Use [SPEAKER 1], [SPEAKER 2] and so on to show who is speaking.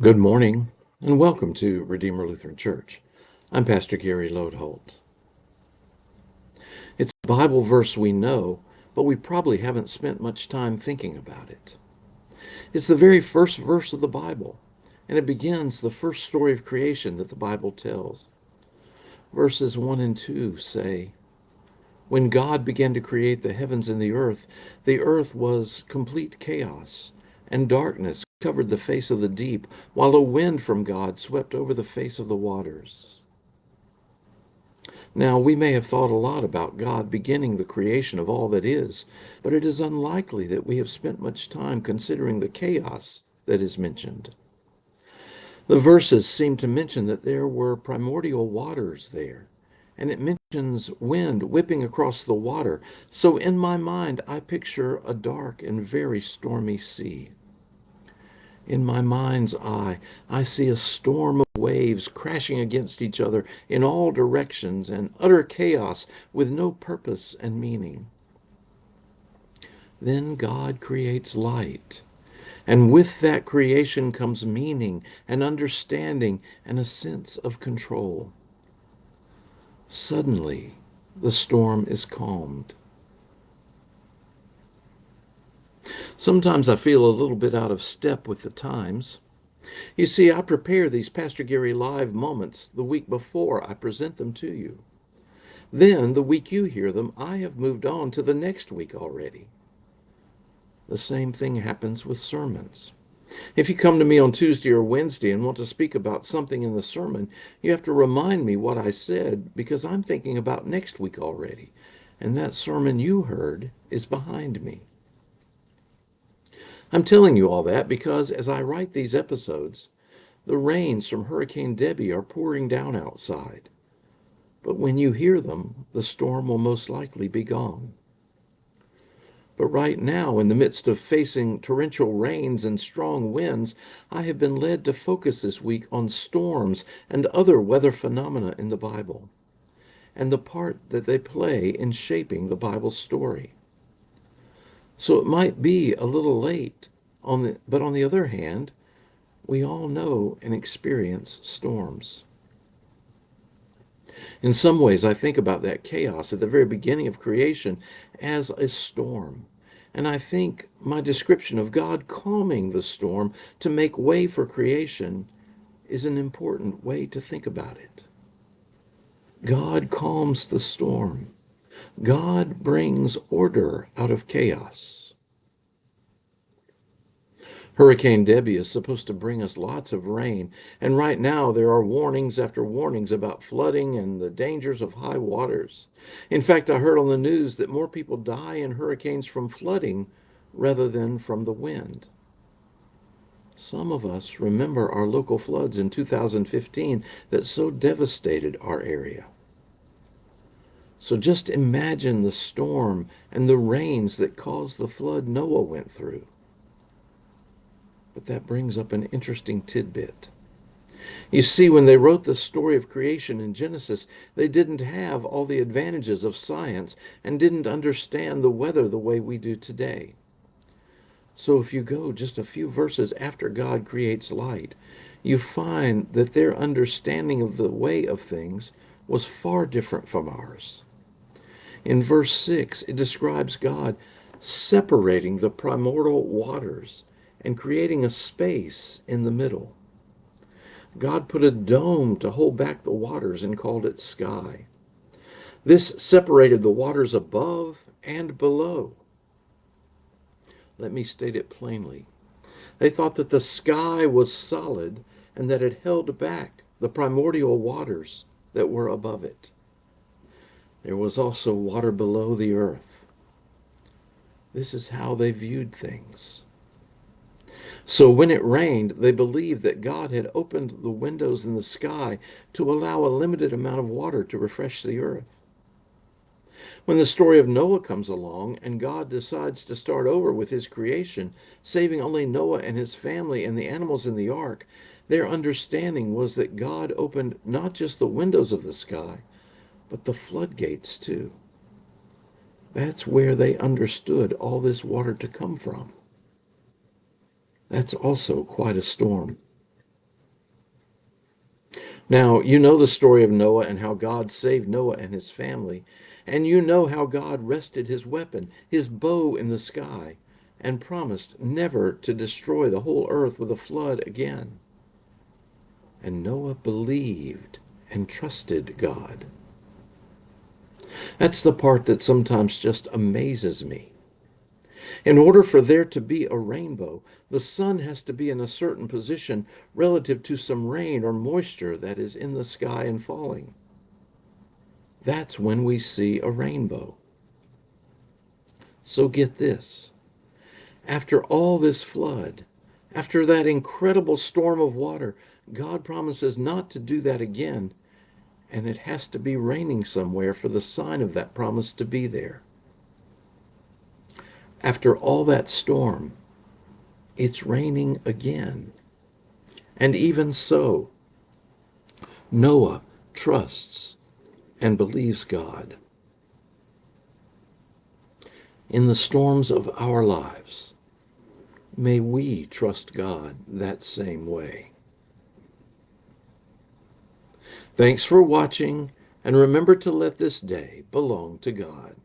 [SPEAKER 1] Good morning, and welcome to Redeemer Lutheran Church. I'm Pastor Gary Lodeholt. It's a Bible verse we know, but we probably haven't spent much time thinking about it. It's the very first verse of the Bible, and it begins the first story of creation that the Bible tells. Verses 1 and 2 say, "When God began to create the heavens and the earth was complete chaos, and darkness covered the face of the deep, while a wind from God swept over the face of the waters." Now, we may have thought a lot about God beginning the creation of all that is, but it is unlikely that we have spent much time considering the chaos that is mentioned. The verses seem to mention that there were primordial waters there, and it mentions wind whipping across the water. So in my mind, I picture a dark and very stormy sea. In my mind's eye, I see a storm of waves crashing against each other in all directions and utter chaos with no purpose and meaning. Then God creates light, and with that creation comes meaning and understanding and a sense of control. Suddenly, the storm is calmed. Sometimes I feel a little bit out of step with the times. You see, I prepare these Pastor Gary Live moments the week before I present them to you. Then, the week you hear them, I have moved on to the next week already. The same thing happens with sermons. If you come to me on Tuesday or Wednesday and want to speak about something in the sermon, you have to remind me what I said because I'm thinking about next week already. And that sermon you heard is behind me. I'm telling you all that because as I write these episodes, the rains from Hurricane Debbie are pouring down outside. But when you hear them, the storm will most likely be gone. But right now, in the midst of facing torrential rains and strong winds, I have been led to focus this week on storms and other weather phenomena in the Bible, and the part that they play in shaping the Bible story. So it might be a little late, but on the other hand, we all know and experience storms. In some ways, I think about that chaos at the very beginning of creation as a storm. And I think my description of God calming the storm to make way for creation is an important way to think about it. God calms the storm. God brings order out of chaos. Hurricane Debbie is supposed to bring us lots of rain, and right now there are warnings after warnings about flooding and the dangers of high waters. In fact, I heard on the news that more people die in hurricanes from flooding rather than from the wind. Some of us remember our local floods in 2015 that so devastated our area. So just imagine the storm and the rains that caused the flood Noah went through. But that brings up an interesting tidbit. You see, when they wrote the story of creation in Genesis, they didn't have all the advantages of science and didn't understand the weather the way we do today. So if you go just a few verses after God creates light, you find that their understanding of the way of things was far different from ours. In verse 6, it describes God separating the primordial waters and creating a space in the middle. God put a dome to hold back the waters and called it sky. This separated the waters above and below. Let me state it plainly. They thought that the sky was solid and that it held back the primordial waters that were above it. There was also water below the earth. This is how they viewed things. So when it rained, they believed that God had opened the windows in the sky to allow a limited amount of water to refresh the earth. When the story of Noah comes along and God decides to start over with his creation, saving only Noah and his family and the animals in the ark, their understanding was that God opened not just the windows of the sky, but the floodgates too. That's where they understood all this water to come from. That's also quite a storm. Now, you know the story of Noah and how God saved Noah and his family, and you know how God rested his weapon, his bow, in the sky, and promised never to destroy the whole earth with a flood again. And Noah believed and trusted God. That's the part that sometimes just amazes me. In order for there to be a rainbow, the sun has to be in a certain position relative to some rain or moisture that is in the sky and falling. That's when we see a rainbow. So get this. After all this flood, after that incredible storm of water, God promises not to do that again, and it has to be raining somewhere for the sign of that promise to be there. After all that storm, it's raining again. And even so, Noah trusts and believes God. In the storms of our lives, may we trust God that same way. Thanks for watching, and remember to let this day belong to God.